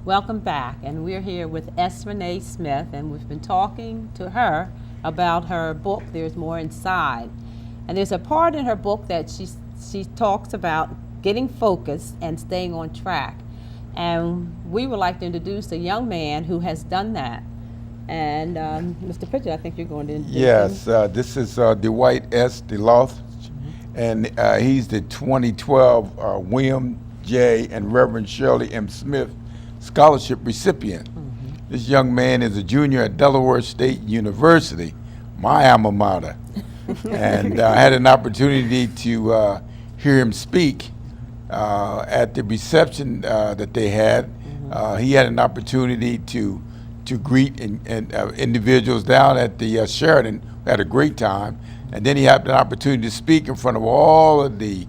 Welcome back, and we're here with S. Renee Smith, and we've been talking to her about her book, There's More Inside. And there's a part in her book that she talks about getting focused and staying on track. And we would like to introduce a young man who has done that. And Mr. Pritchett, I think you're going to introduce Yes, him. this is Dwight S. DeLoatch, and he's the 2012 William J. and Reverend Shirley M. Smith Scholarship recipient. This young man is a junior at Delaware State University, my alma mater. And I had an opportunity to hear him speak at the reception that they had. He had an opportunity to greet individuals down at the Sheridan. We had a great time. And then he had an opportunity to speak in front of all of the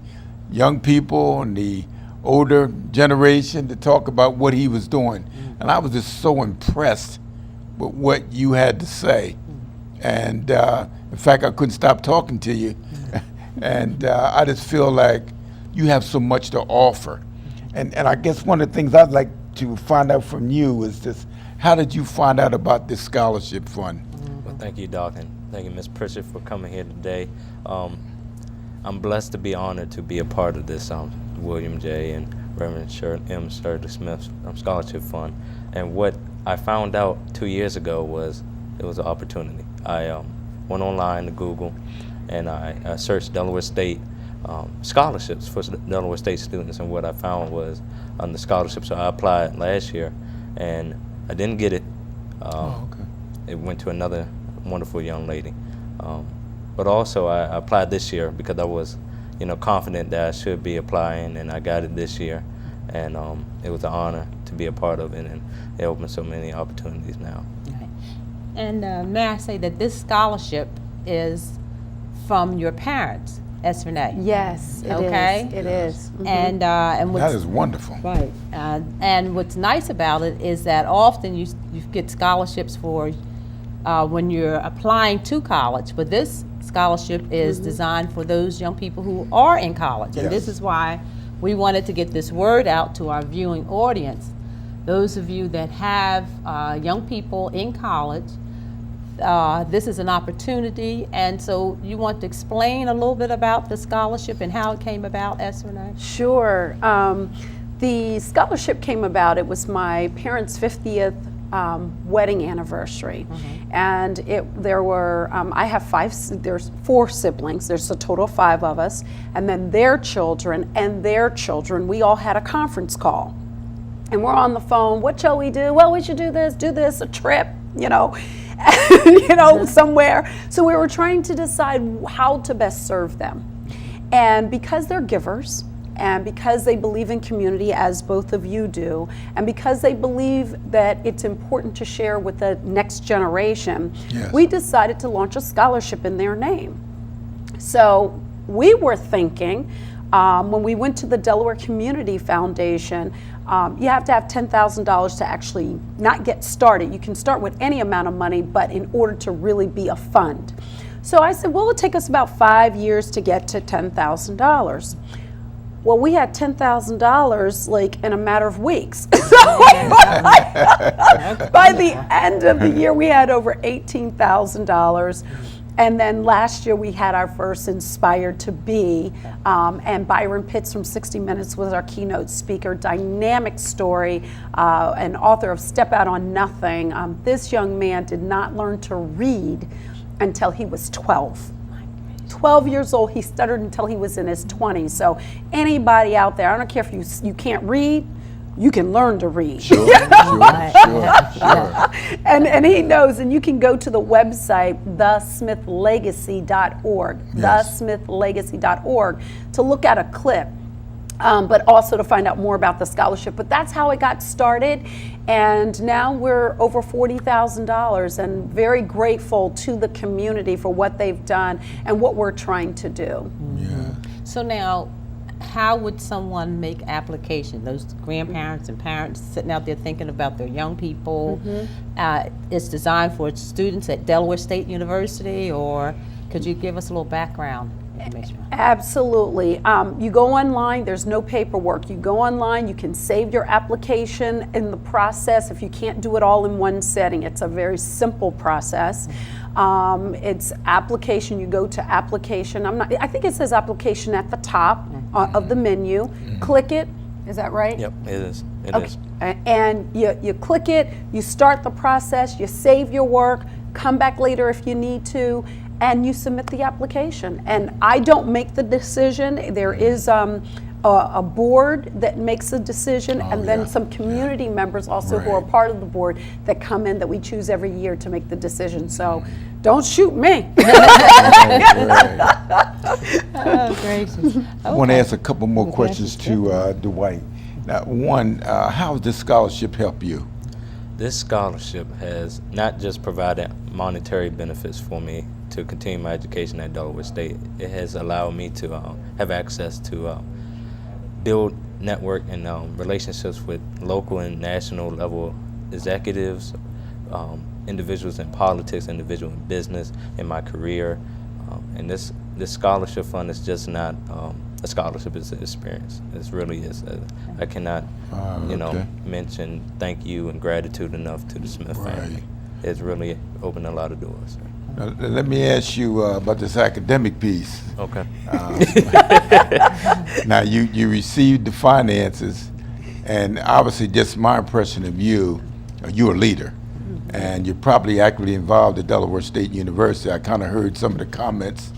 young people and the older generation to talk about what he was doing. And I was just so impressed with what you had to say. And in fact, I couldn't stop talking to you. And I just feel like you have so much to offer. And I guess one of the things I'd like to find out from you is this: how did you find out about this scholarship fund? Well, thank you, Doc, and thank you, Ms. Pritchett, for coming here today. I'm blessed to be honored to be a part of this William J. and Reverend M. Shirley Smith Scholarship Fund. And what I found out 2 years ago was it was an opportunity. I went online to Google and I searched Delaware State scholarships for Delaware State students, and what I found was the scholarship. So I applied last year and I didn't get it. It went to another wonderful young lady. But also I applied this year because I was confident that I should be applying, and I got it this year. And it was an honor to be a part of it, and it opened so many opportunities now. Right. And may I say that this scholarship is from your parents, S. Renee? Yes, it Okay. is. It is. And what's, That is wonderful. right. And what's nice about it is that often you get scholarships for when you're applying to college, but this scholarship is designed for those young people who are in college. And this Yes. is why we wanted to get this word out to our viewing audience. Those of you that have young people in college, this is an opportunity. And so you want to explain a little bit about the scholarship and how it came about, S. Renee? Sure. The scholarship came about, it was my parents' 50th wedding anniversary. And there were, I have there's 4 siblings, there's a total of 5 of us, and then their children and their children, we all had a conference call. And we're on the phone, what shall we do? Well, we should do this, a trip, somewhere. So we were trying to decide how to best serve them. And because they're givers, and because they believe in community, as both of you do, and because they believe that it's important to share with the next generation, Yes. we decided to launch a scholarship in their name. So we were thinking, when we went to the Delaware Community Foundation, you have to have $10,000 to actually not get started. You can start with any amount of money, but in order to really be a fund. So I said, well, it'll take us about 5 years to get to $10,000. Well, we had $10,000 like in a matter of weeks. So by the end of the year, we had over $18,000. And then last year we had our first Inspired to Be, and Byron Pitts from 60 Minutes was our keynote speaker. Dynamic story, an author of Step Out on Nothing. This young man did not learn to read until he was 12. 12 years old, he stuttered until he was in his 20s. So anybody out there, I don't care if you can't read, you can learn to read. Sure. And he knows, and you can go to the website, thesmithlegacy.org, Yes. thesmithlegacy.org, to look at a clip, but also to find out more about the scholarship. But that's how it got started, and now we're over $40,000, and very grateful to the community for what they've done and what we're trying to do. Yeah. So now, how would someone make application? Those grandparents and parents sitting out there thinking about their young people. It's designed for students at Delaware State University, or could you give us a little background? information. Absolutely. You go online, there's no paperwork. You go online, you can save your application in the process if you can't do it all in one setting. It's a very simple process. It's application, you go to application. I think it says application at the top of the menu. Click it, is that right? Yep, it is. It Okay. is. And you click it, you start the process, you save your work, come back later if you need to, and you submit the application. And I don't make the decision. There is a board that makes a decision, and then some community members also who are Right. part of the board that come in that we choose every year to make the decision. So don't shoot me. Oh, gracious. I want to ask a couple more questions to Dwight. Now, one, how does this scholarship help you? This scholarship has not just provided monetary benefits for me to continue my education at Delaware State. It has allowed me to have access to build network and relationships with local and national level executives, individuals in politics, individuals in business, in my career. And this scholarship fund is just not a scholarship, it's an experience. It really is. I cannot, Okay. mention thank you and gratitude enough to the Smith family. Right. It's really opened a lot of doors. Now, let me ask you about this academic piece. Okay. Now, you received the finances, and obviously, just my impression of you, you're a leader, and you're probably actively involved at Delaware State University. I kind of heard some of the comments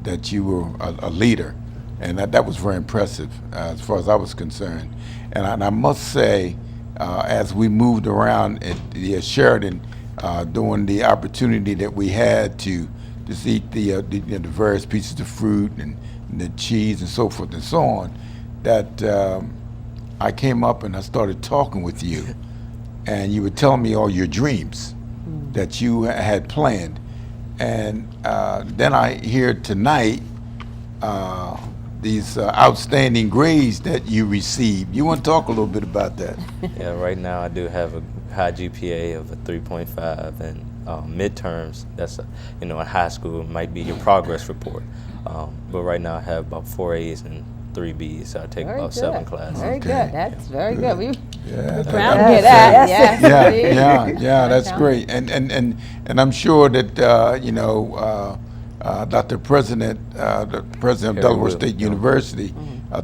that you were a leader, and that was very impressive as far as I was concerned. And I must say, as we moved around at the Sheridan, during the opportunity that we had to just eat the various pieces of fruit and the cheese and so forth and so on, that I came up and I started talking with you, and you were telling me all your dreams that you had planned. And then I hear tonight these outstanding grades that you received. You want to talk a little bit about that? Yeah, right now I do have a high GPA of a 3.5, and midterms, that's in high school, might be your progress report. But right now I have about 4 A's and 3 B's, so I take Very about good. 7 classes. Very Okay. good. That's very good. We're Yeah, proud to hear that. Yes. yeah, that's great. And I'm sure that Dr. President, the president of Delaware Will. State University,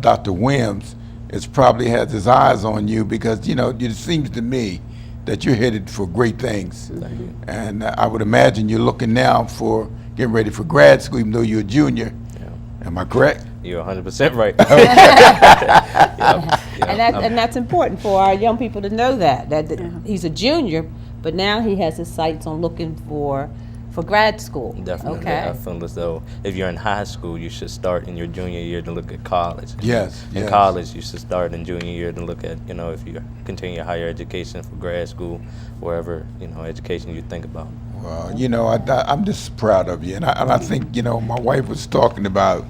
Dr. Williams, is probably has his eyes on you, because it seems to me that you're headed for great things. Thank you. And I would imagine you're looking now for getting ready for grad school, even though you're a junior. Yeah. Am I correct? You're 100% right. And that's important for our young people to know that he's a junior, but now he has his sights on looking for grad school. Definitely. Okay. I feel as though if you're in high school, you should start in your junior year to look at college. Yes. In college, you should start in junior year to look at, if you continue your higher education for grad school, wherever, education you think about. Well, I'm just proud of you, and I think my wife was talking about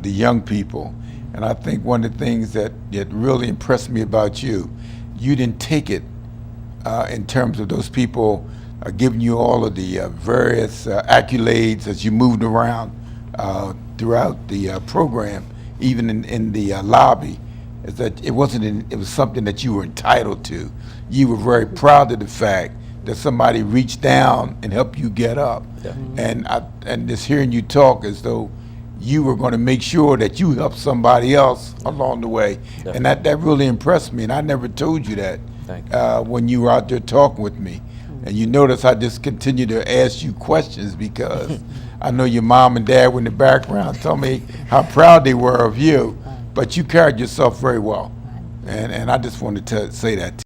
the young people, and I think one of the things that really impressed me about you didn't take it in terms of those people giving you all of the various accolades as you moved around throughout the program, even in the lobby. Is that it was something that you were entitled to. You were very proud of the fact that somebody reached down and helped you get up. Yeah. And just hearing you talk as though you were going to make sure that you helped somebody else along the way. Yeah. And that really impressed me, and I never told you that Thank you. when you were out there talking with me. And you notice I just continue to ask you questions because I know your mom and dad were in the background telling me how proud they were of you, but you carried yourself very well. And I just wanted to say that to you.